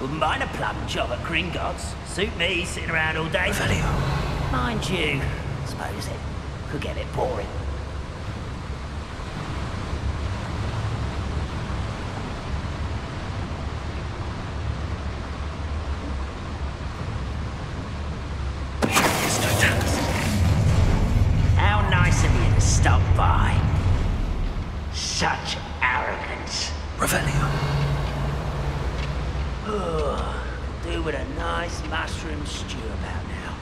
Wouldn't mind a plum job at Gringotts. Suit me, sitting around all day. Revelio. Mind you, suppose it could get a bit boring. How nice of you to stop by. Such arrogance. Revelio. Do with a nice mushroom stew about now.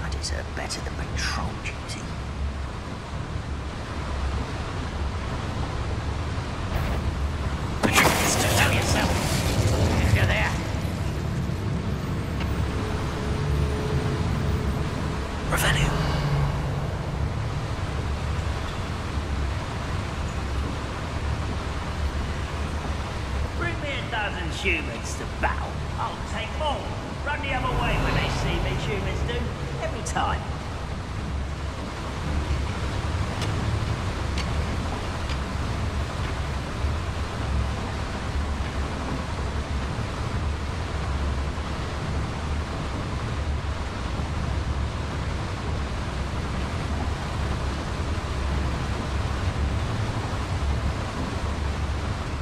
I deserve better than patrol duty. Show yourself, if you're there. Revelio. Bring me a dozen humans to battle. I'll take more. Run the other way when they see me, humans do. Every time.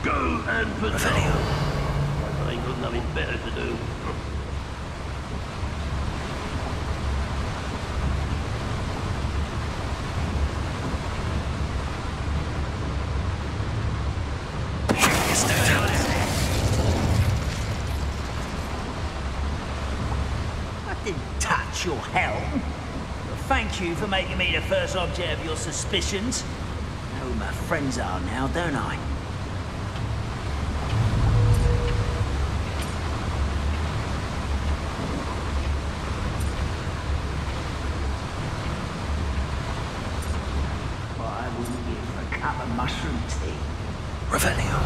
Go and patrol. I ain't got nothing better to do. I didn't touch your helm. But thank you for making me the first object of your suspicions. I know who my friends are now, don't I? I wouldn't give a cup of mushroom tea. Revelio.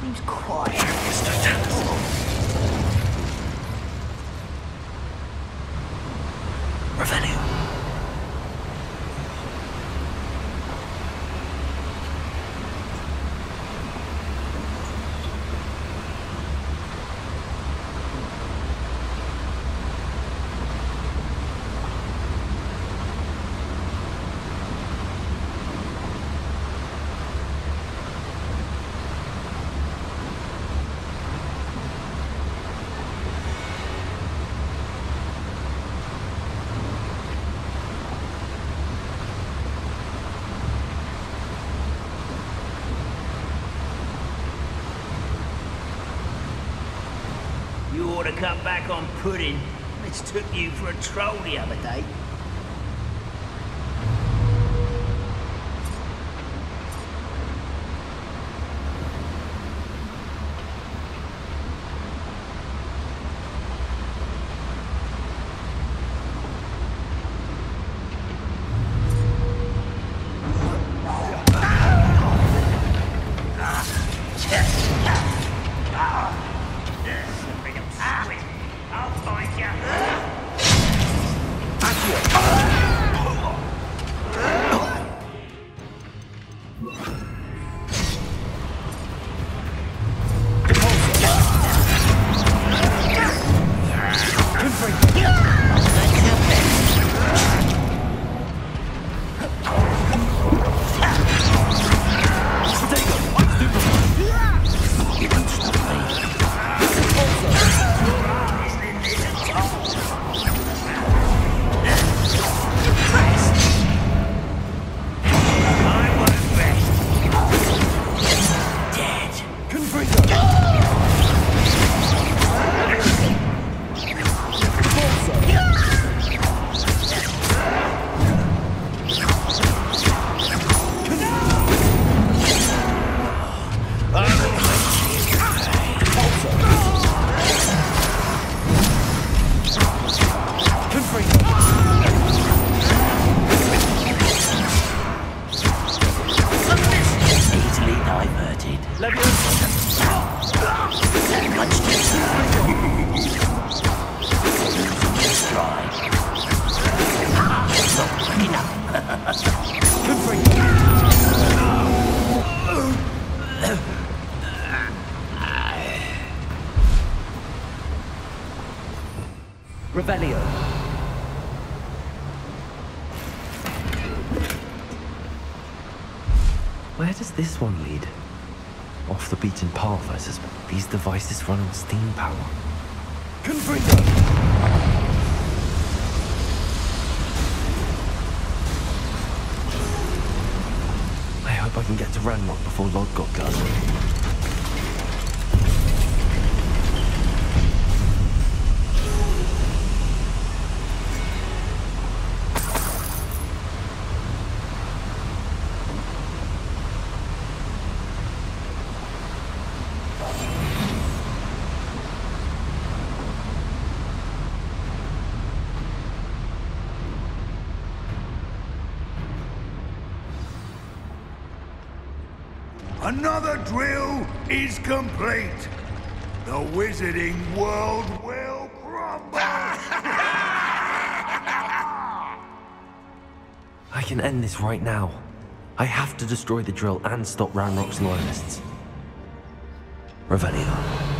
Seems quiet. Revelio. You ought to cut back on pudding. Mistook you for a troll the other day. I'll find you. Revelio. Where does this one lead? Off the beaten path, I suspect. These devices run on steam power. Confringo! I hope I can get to Ranrock before Lodgott does. Another drill is complete. The wizarding world will crumble. I can end this right now. I have to destroy the drill and stop Ranrock's loyalists. Revelio.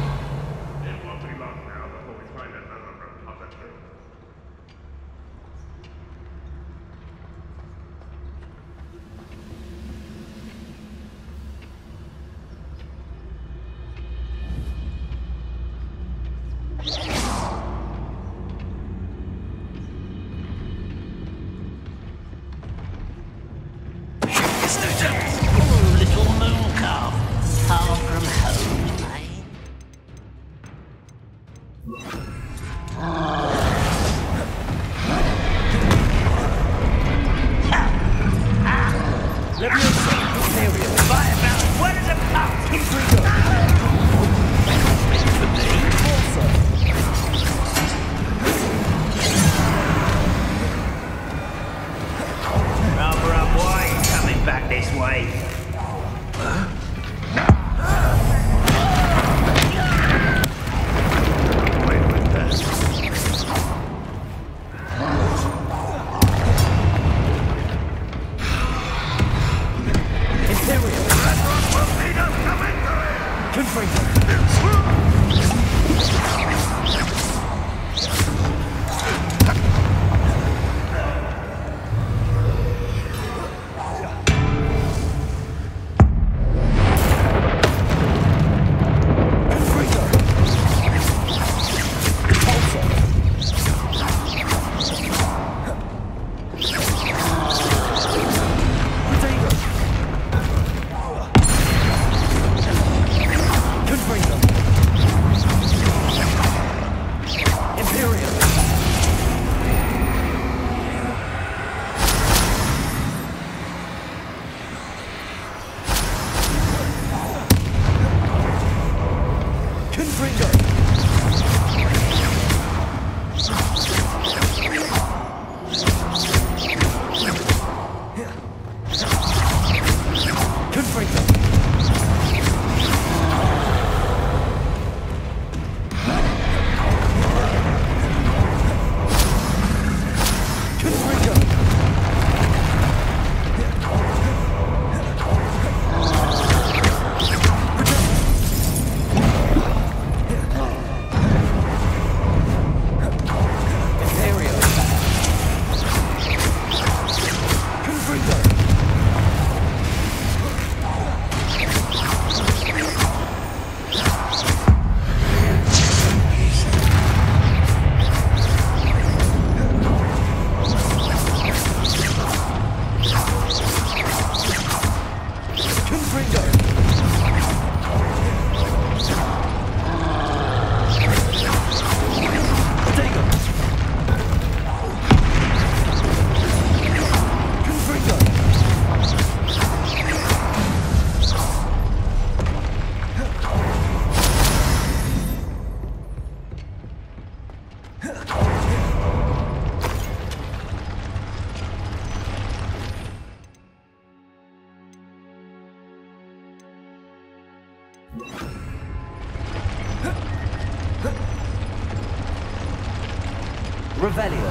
Revelio.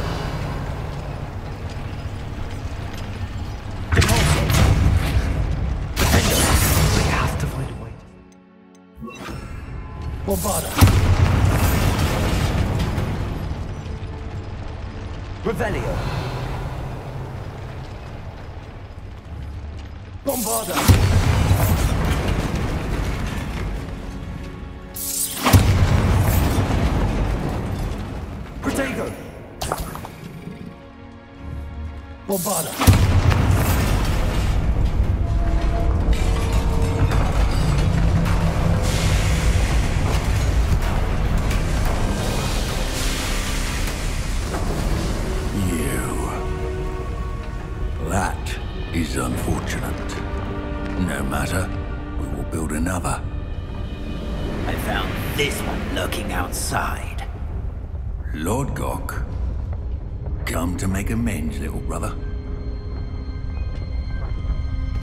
Bombarda. Revelio. Bombarda. Protego. Bombarda. That is unfortunate. No matter, we will build another. I found this one lurking outside. Lord Gok, come to make amends, little brother.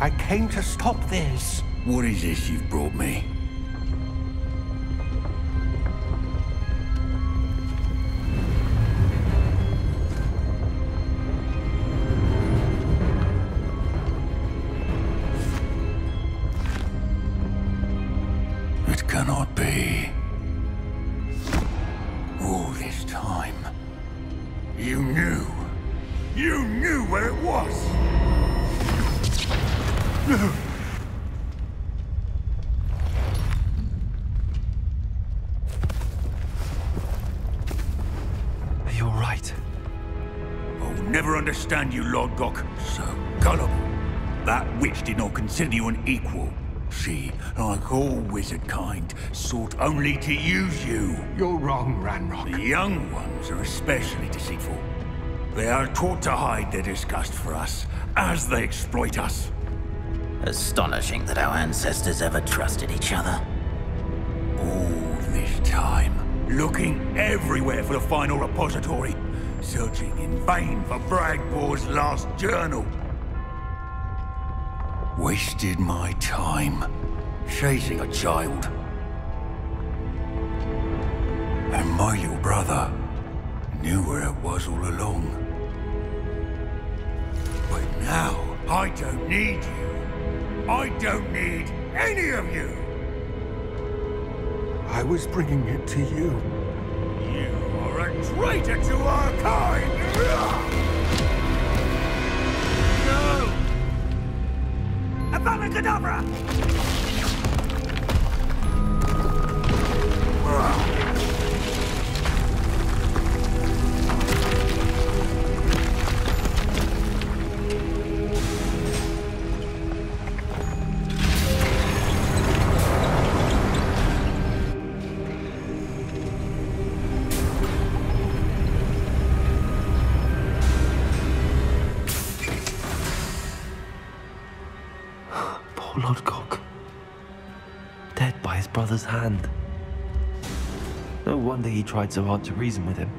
I came to stop this. What is this you've brought me? It cannot be. All this time, you knew. You knew where it was. You're right. I'll never understand you, Lord Gok. So gullible. That witch did not consider you an equal. She, like all wizard kind, sought only to use you. You're wrong, Ranrock. The young ones are especially deceitful. They are taught to hide their disgust for us, as they exploit us. Astonishing that our ancestors ever trusted each other. All this time, looking everywhere for the final repository, searching in vain for Bragbor's last journal. Wasted my time, chasing a child. And my little brother knew where it was all along. But now, I don't need you. I don't need any of you. I was bringing it to you. You are a traitor to our kind! No! Avada Kedavra! Poor Lord Gok. Dead by his brother's hand. No wonder he tried so hard to reason with him.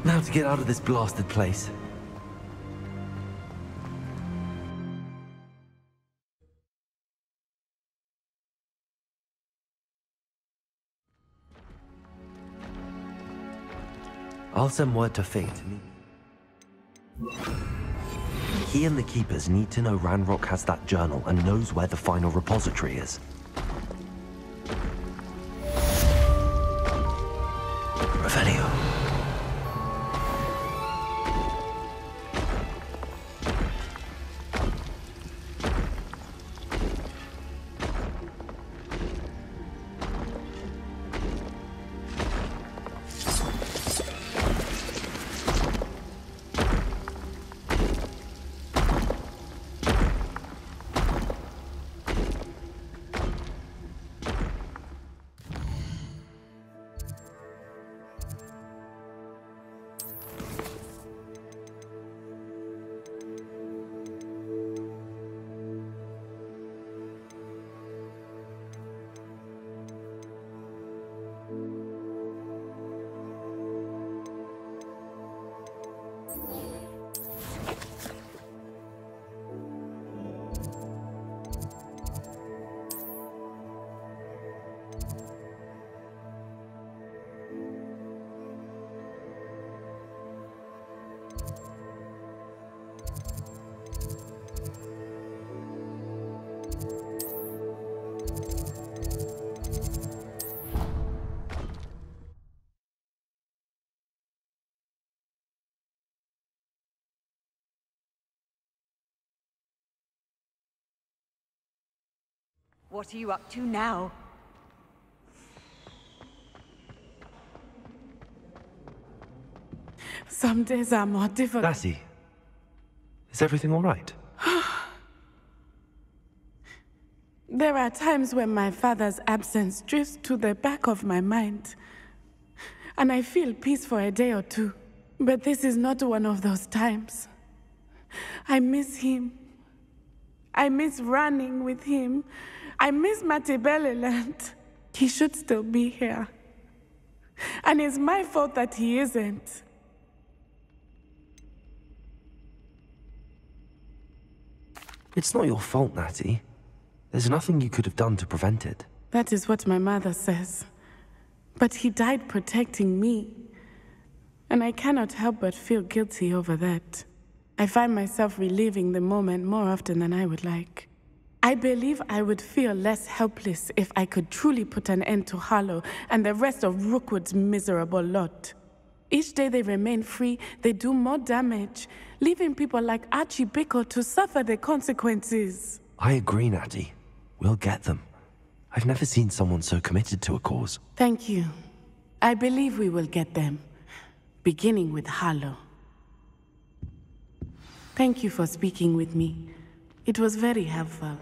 Now to get out of this blasted place. I'll send word to Fate. He and the Keepers need to know Ranrock has that journal and knows where the final repository is. Revelio. What are you up to now? Some days are more difficult. Lassie, is everything all right? There are times when my father's absence drifts to the back of my mind, and I feel peace for a day or two. But this is not one of those times. I miss him. I miss running with him. I miss Matebeleland. He should still be here. And it's my fault that he isn't. It's not your fault, Natty. There's nothing you could have done to prevent it. That is what my mother says. But he died protecting me. And I cannot help but feel guilty over that. I find myself reliving the moment more often than I would like. I believe I would feel less helpless if I could truly put an end to Harlow and the rest of Rookwood's miserable lot. Each day they remain free, they do more damage, leaving people like Archie Bickle to suffer the consequences. I agree, Natty. We'll get them. I've never seen someone so committed to a cause. Thank you. I believe we will get them, beginning with Harlow. Thank you for speaking with me. It was very helpful.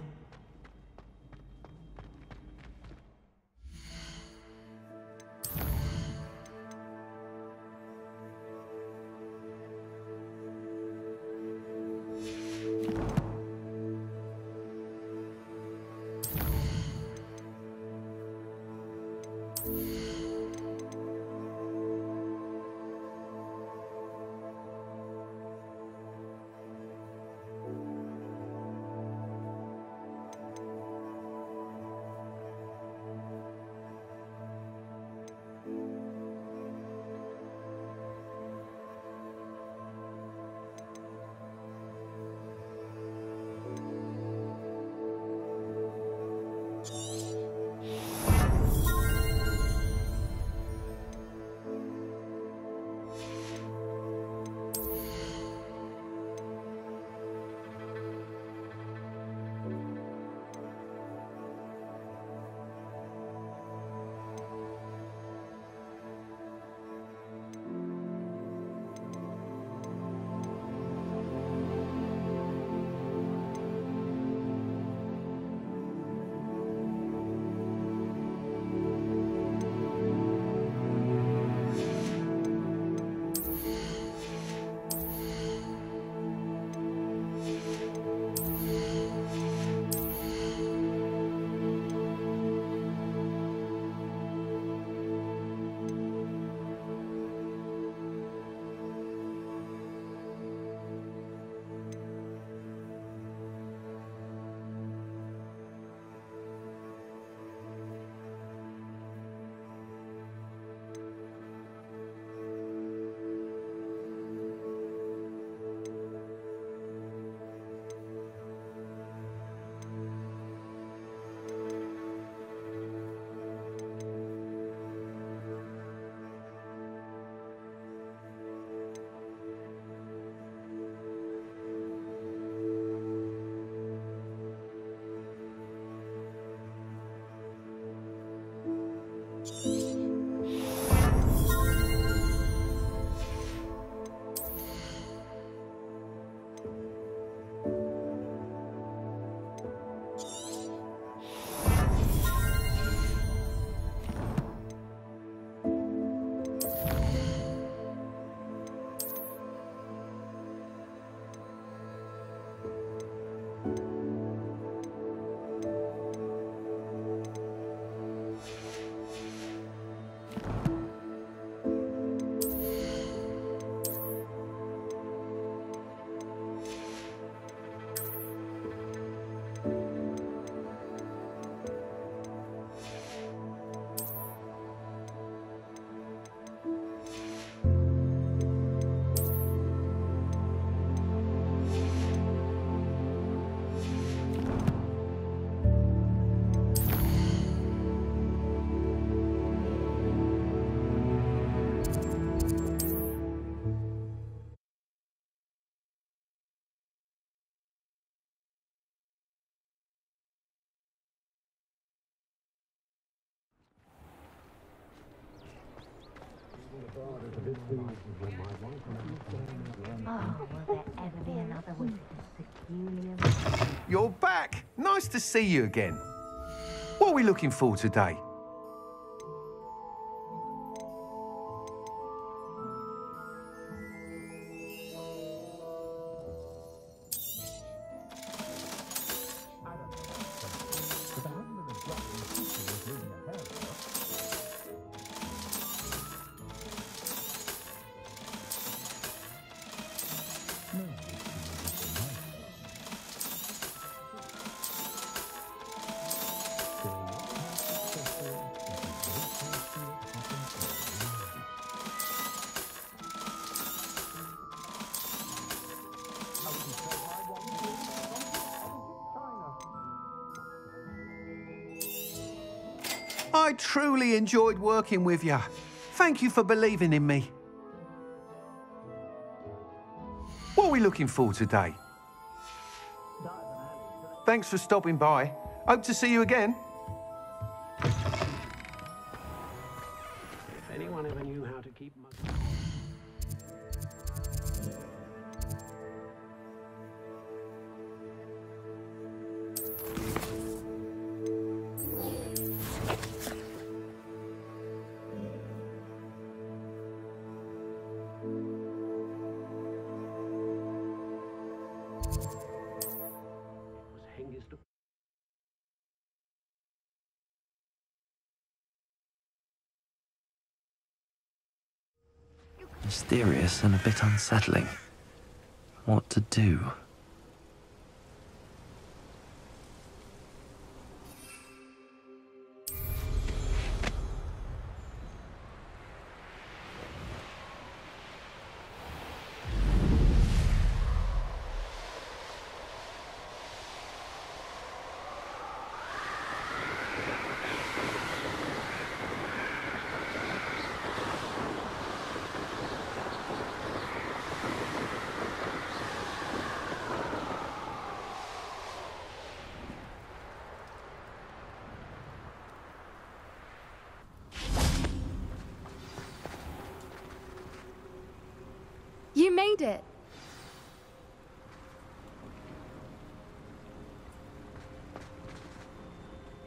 Will there ever be another with this peculiar... You're back! Nice to see you again. What are we looking for today? I truly enjoyed working with you. Thank you for believing in me. What are we looking for today? Thanks for stopping by. Hope to see you again. If anyone ever knew how to keep money... Mysterious and a bit unsettling. What to do? You made it!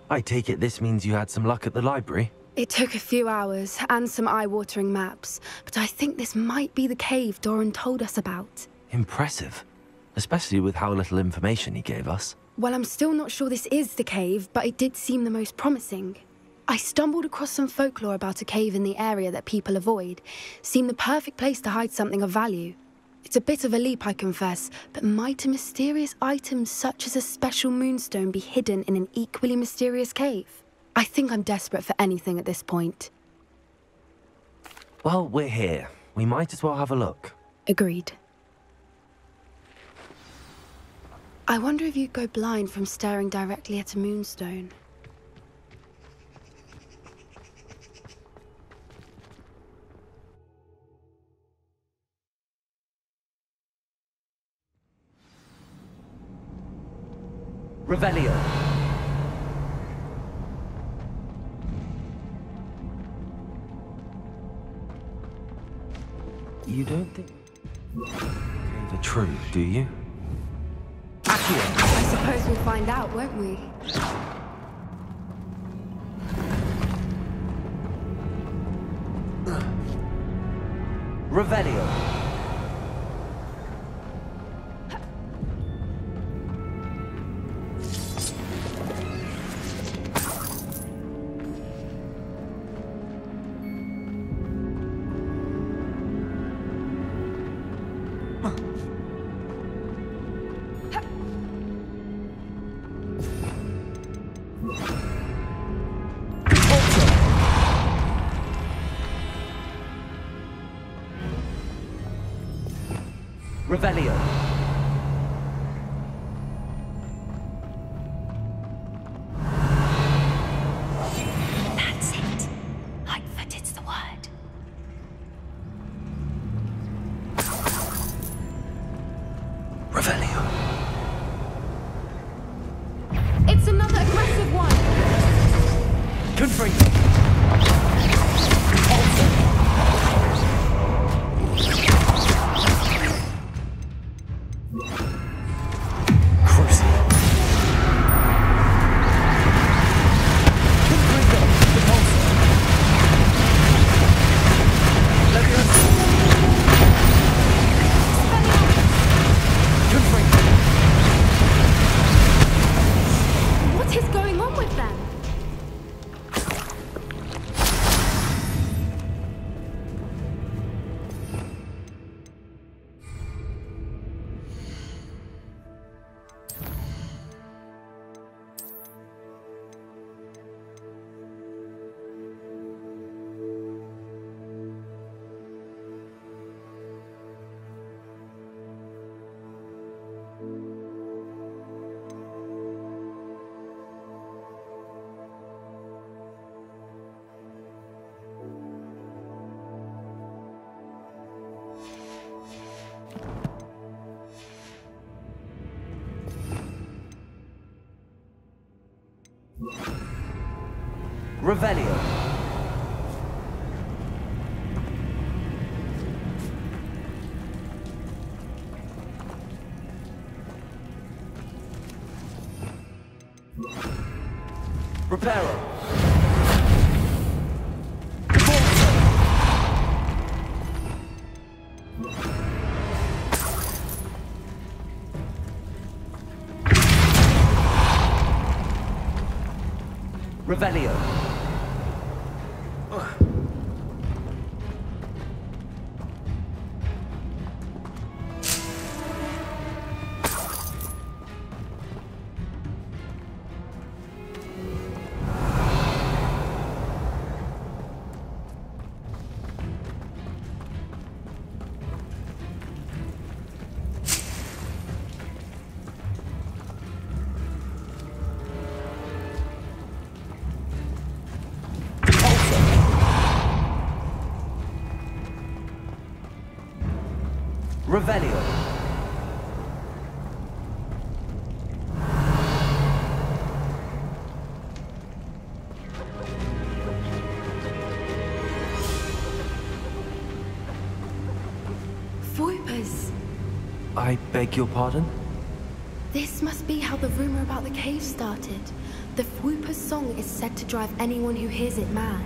I take it this means you had some luck at the library? It took a few hours and some eye-watering maps, but I think this might be the cave Doran told us about. Impressive. Especially with how little information he gave us. Well, I'm still not sure this is the cave, but it did seem the most promising. I stumbled across some folklore about a cave in the area that people avoid. Seemed the perfect place to hide something of value. It's a bit of a leap, I confess, but might a mysterious item such as a special moonstone be hidden in an equally mysterious cave? I think I'm desperate for anything at this point. Well, we're here. We might as well have a look. Agreed. I wonder if you'd go blind from staring directly at a moonstone. Revelio. You don't think the true, do you? I suppose we'll find out, won't we? Revelio. Revelio. That's it. Lightfooted's the word. Revelio. It's another aggressive one! Confringo. Revelio. Reparo. Revelio. Revelio. Voipers! I beg your pardon? This must be how the rumor about the cave started. The Voiper's song is said to drive anyone who hears it mad.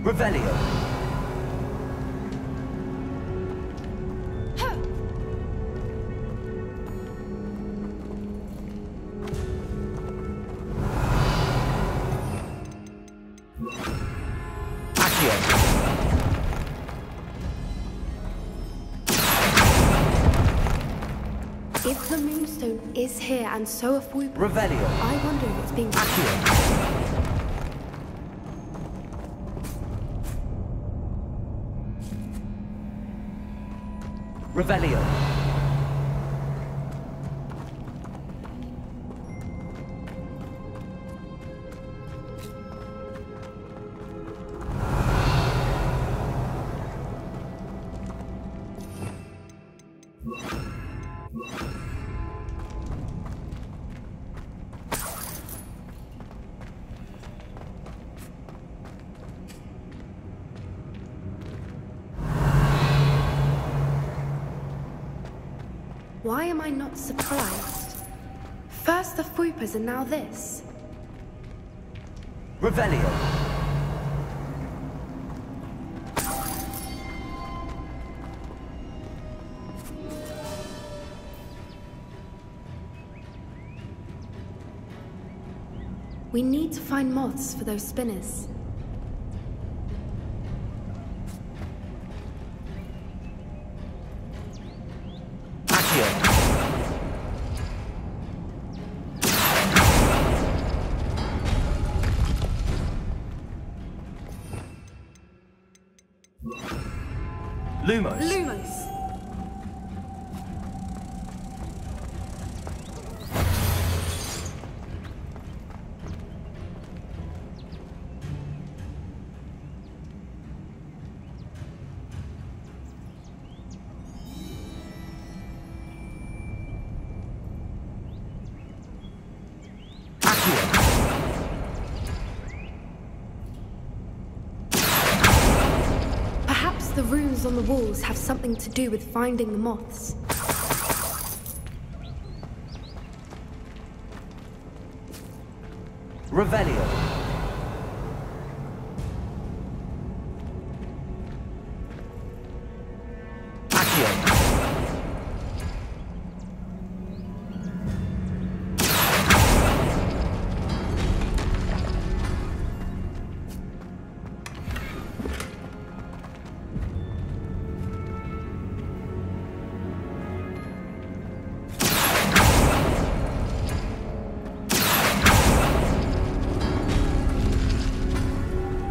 Revelio. If the Moonstone is here and so are Voipers, Revelio. I wonder if it's being... Revelio. Why am I not surprised? First the Voipers and now this. Revelio. We need to find moths for those spinners. Lumos. Lumos! Perhaps the runes on the walls have something to do with finding the moths. Revelio.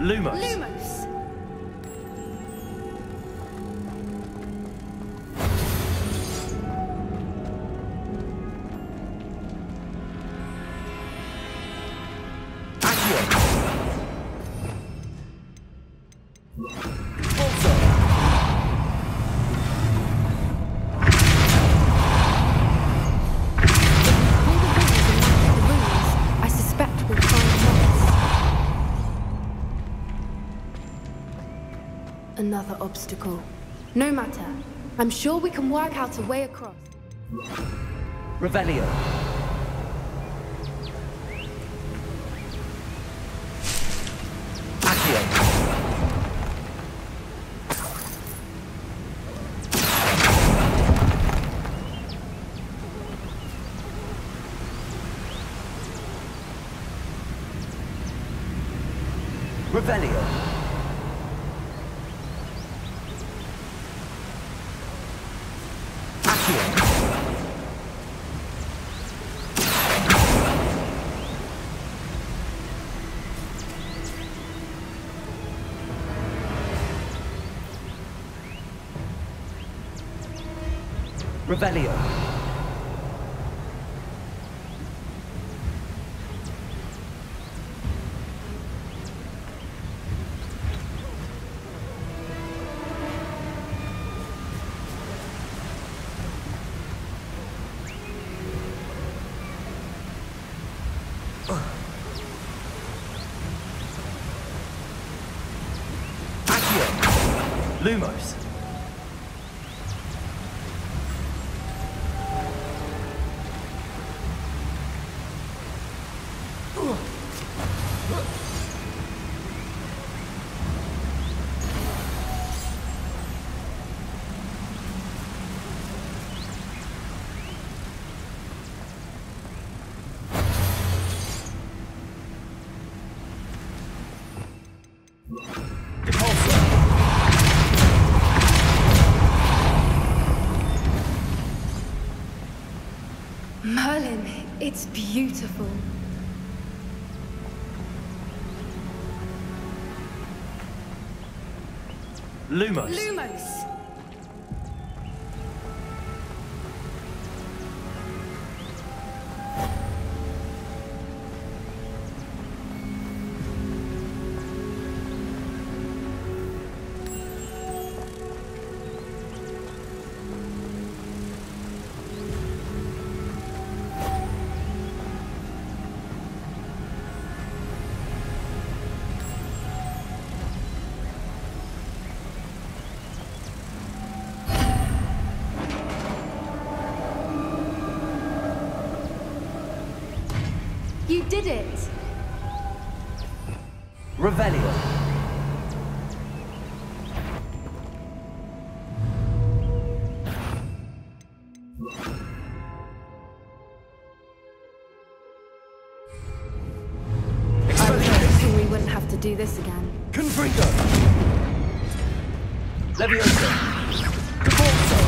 Lumos. Lumos! Accio. Another obstacle. No matter. I'm sure we can work out a way across. Revelio. Accio. Revelio. Accio. Revelio. Accio. Lumos. Merlin, it's beautiful. Lumos. Lumos! You did it! Revelio. I was hoping we wouldn't have to do this again. Confringo. Levioso. Caporzo.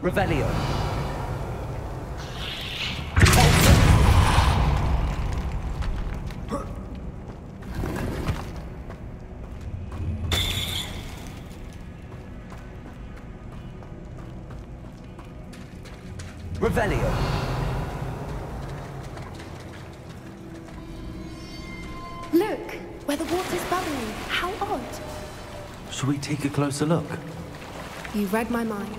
Revelio. Revelio. Look, where the water's bubbling. How odd. Should we take a closer look? You read my mind.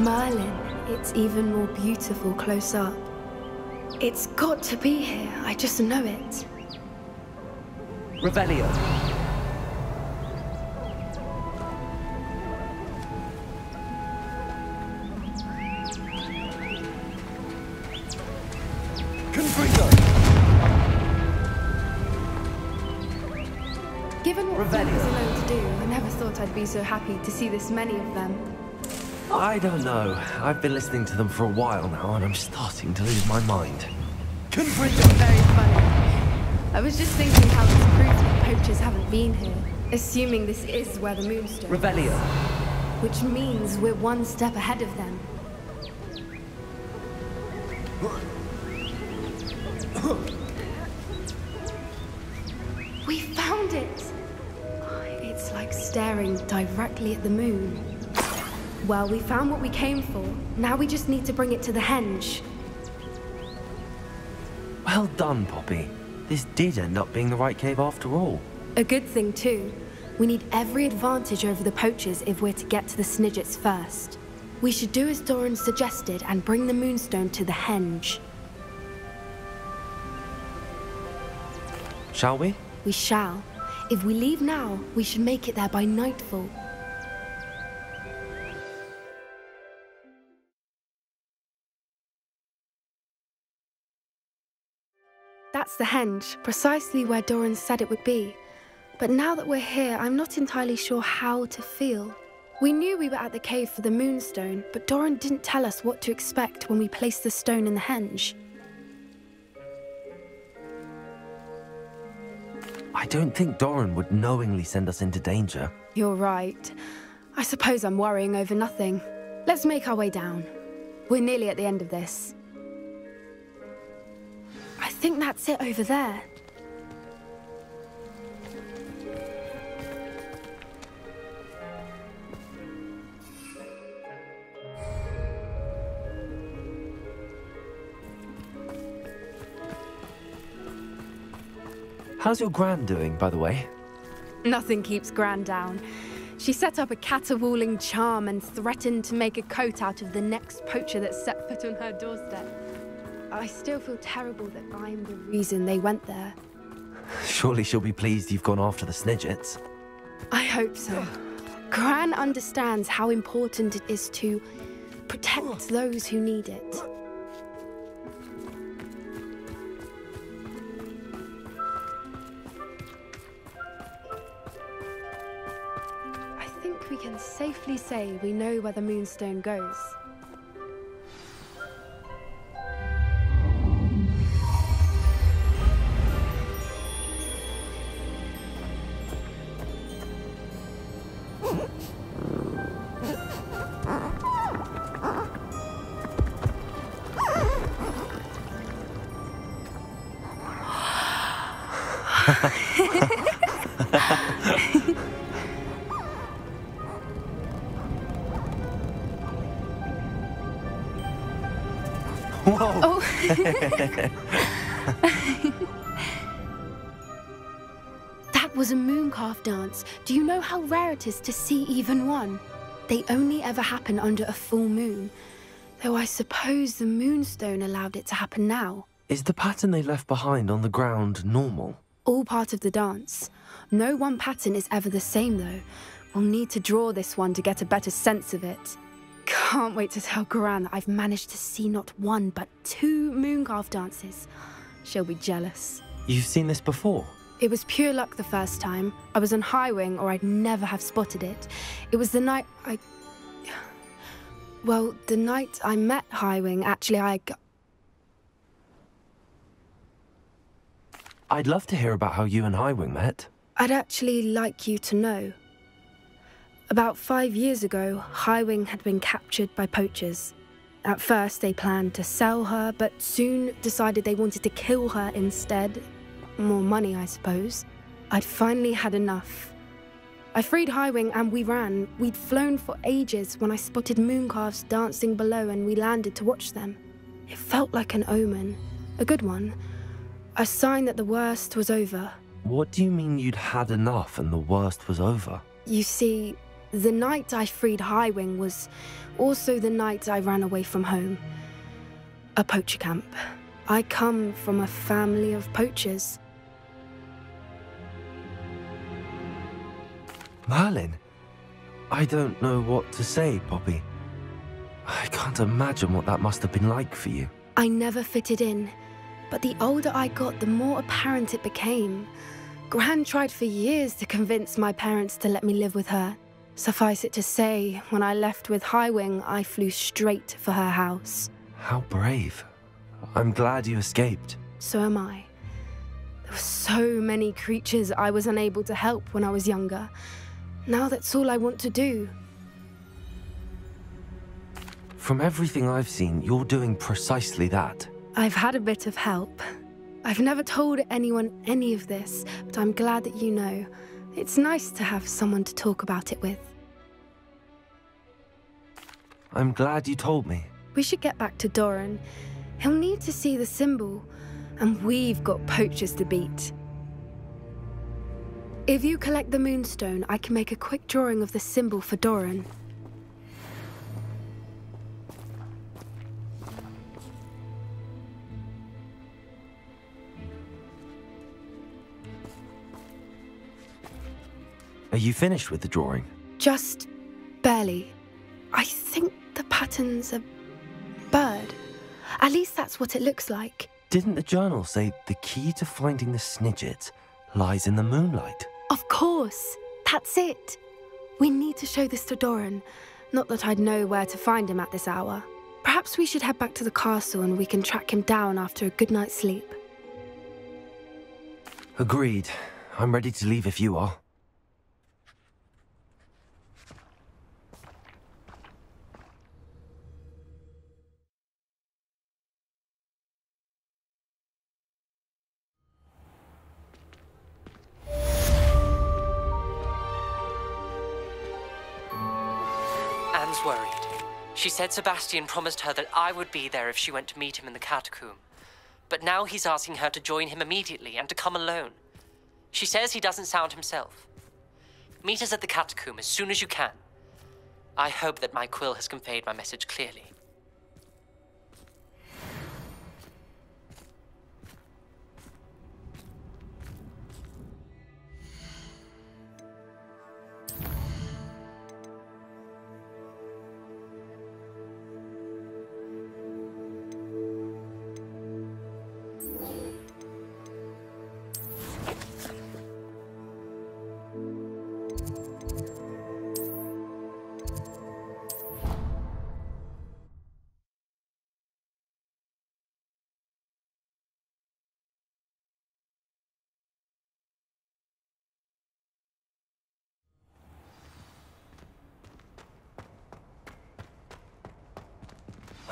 Merlin, it's even more beautiful close up. It's got to be here, I just know it. Revelio. Given what I was alone to do, I never thought I'd be so happy to see this many of them. I don't know. I've been listening to them for a while now, and I'm starting to lose my mind. Very funny. I was just thinking how it's proof that poachers haven't been here, assuming this is where the moonstone is. Revelio. Which means we're one step ahead of them. We found it! It's like staring directly at the moon. Well, we found what we came for. Now we just need to bring it to the henge. Well done, Poppy. This did end up being the right cave after all. A good thing, too. We need every advantage over the poachers if we're to get to the Snidgets first. We should do as Doran suggested and bring the moonstone to the henge. Shall we? We shall. If we leave now, we should make it there by nightfall. That's the henge, precisely where Doran said it would be. But now that we're here, I'm not entirely sure how to feel. We knew we were at the cave for the moonstone, but Doran didn't tell us what to expect when we placed the stone in the henge. I don't think Doran would knowingly send us into danger. You're right. I suppose I'm worrying over nothing. Let's make our way down. We're nearly at the end of this. I think that's it over there. How's your Gran doing, by the way? Nothing keeps Gran down. She set up a caterwauling charm and threatened to make a coat out of the next poacher that set foot on her doorstep. I still feel terrible that I'm the reason they went there. Surely she'll be pleased you've gone after the Snidgets. I hope so. Gran understands how important it is to protect those who need it. I think we can safely say we know where the moonstone goes. Whoa! Oh. That was a mooncalf dance. Do you know how rare it is to see even one? They only ever happen under a full moon. Though I suppose the moonstone allowed it to happen now. Is the pattern they left behind on the ground normal? All part of the dance. No one pattern is ever the same, though. We'll need to draw this one to get a better sense of it. Can't wait to tell Gran that I've managed to see not one, but 2 mooncalf dances. She'll be jealous. You've seen this before? It was pure luck the first time. I was on Highwing, or I'd never have spotted it. It was the night Well, the night I met Highwing, actually, I'd love to hear about how you and Highwing met. I'd actually like you to know. About 5 years ago, Highwing had been captured by poachers. At first, they planned to sell her, but soon decided they wanted to kill her instead. More money, I suppose. I'd finally had enough. I freed Highwing and we ran. We'd flown for ages when I spotted mooncalves dancing below and we landed to watch them. It felt like an omen. A good one. A sign that the worst was over. What do you mean you'd had enough and the worst was over? You see, The night I freed Highwing was also the night I ran away from home. A poacher camp. I come from a family of poachers. Merlin? I don't know what to say, Poppy. I can't imagine what that must have been like for you. I never fitted in, but the older I got, the more apparent it became. Gran tried for years to convince my parents to let me live with her. Suffice it to say, when I left with Highwing, I flew straight for her house. How brave. I'm glad you escaped. So am I. There were so many creatures I was unable to help when I was younger. Now that's all I want to do. From everything I've seen, you're doing precisely that. I've had a bit of help. I've never told anyone any of this, but I'm glad that you know. It's nice to have someone to talk about it with. I'm glad you told me. We should get back to Doran. He'll need to see the symbol, and we've got poachers to beat. If you collect the moonstone, I can make a quick drawing of the symbol for Doran. Are you finished with the drawing? Just barely. I think the pattern's a bird. At least that's what it looks like. Didn't the journal say the key to finding the Snidget lies in the moonlight? Of course. That's it. We need to show this to Doran. Not that I'd know where to find him at this hour. Perhaps we should head back to the castle and we can track him down after a good night's sleep. Agreed. I'm ready to leave if you are. Anne's worried. She said Sebastian promised her that I would be there if she went to meet him in the catacomb. But now he's asking her to join him immediately and to come alone. She says he doesn't sound himself. Meet us at the catacomb as soon as you can. I hope that my quill has conveyed my message clearly.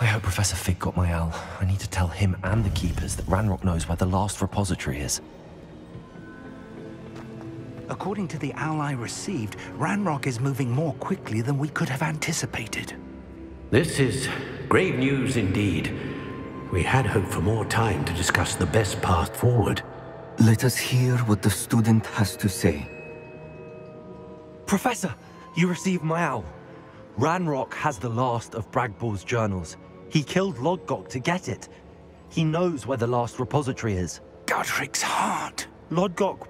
I hope Professor Fig got my owl. I need to tell him and the Keepers that Ranrock knows where the last repository is. According to the owl I received, Ranrock is moving more quickly than we could have anticipated. This is grave news indeed. We had hoped for more time to discuss the best path forward. Let us hear what the student has to say. Professor, you received my owl. Ranrock has the last of Bragbor's journals. He killed Lodgok to get it. He knows where the last repository is. Godric's heart. Lodgok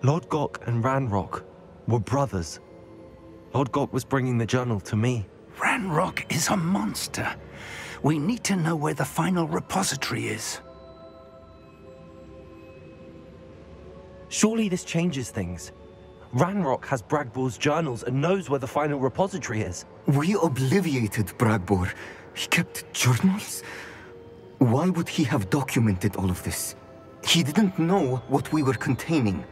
and Ranrock were brothers. Lodgok was bringing the journal to me. Ranrock is a monster. We need to know where the final repository is. Surely this changes things. Ranrock has Bragbor's journals and knows where the final repository is. We obliviated Bragbor. He kept journals? Why would he have documented all of this? He didn't know what we were containing.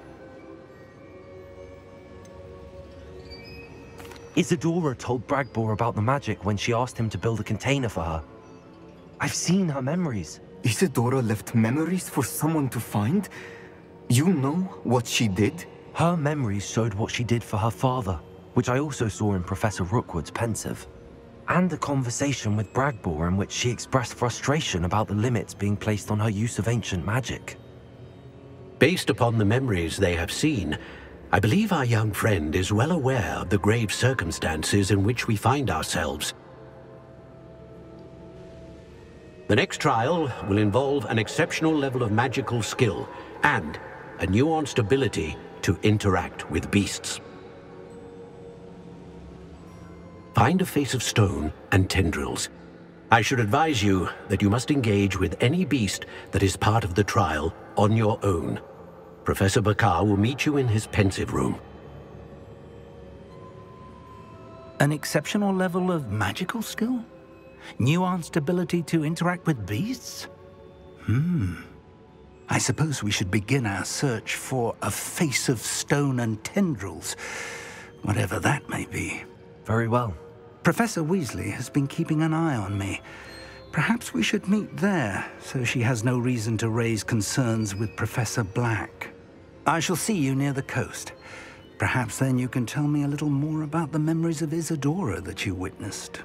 Isadora told Bragbor about the magic when she asked him to build a container for her. I've seen her memories. Isadora left memories for someone to find? You know what she did? Her memories showed what she did for her father, which I also saw in Professor Rookwood's pensive. And a conversation with Bragbor in which she expressed frustration about the limits being placed on her use of ancient magic. Based upon the memories they have seen, I believe our young friend is well aware of the grave circumstances in which we find ourselves. The next trial will involve an exceptional level of magical skill and a nuanced ability to interact with beasts. Find a face of stone and tendrils. I should advise you that you must engage with any beast that is part of the trial on your own. Professor Bakar will meet you in his pensive room. An exceptional level of magical skill? Nuanced ability to interact with beasts? I suppose we should begin our search for a face of stone and tendrils, whatever that may be. Very well. Professor Weasley has been keeping an eye on me. Perhaps we should meet there, so she has no reason to raise concerns with Professor Black. I shall see you near the coast. Perhaps then you can tell me a little more about the memories of Isadora that you witnessed.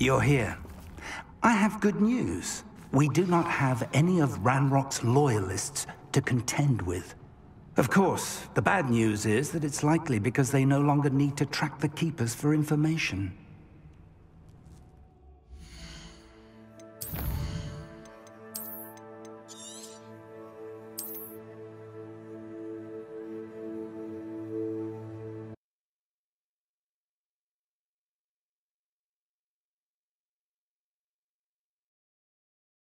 You're here. I have good news. We do not have any of Ranrock's loyalists to contend with. Of course, the bad news is that it's likely because they no longer need to track the Keepers for information.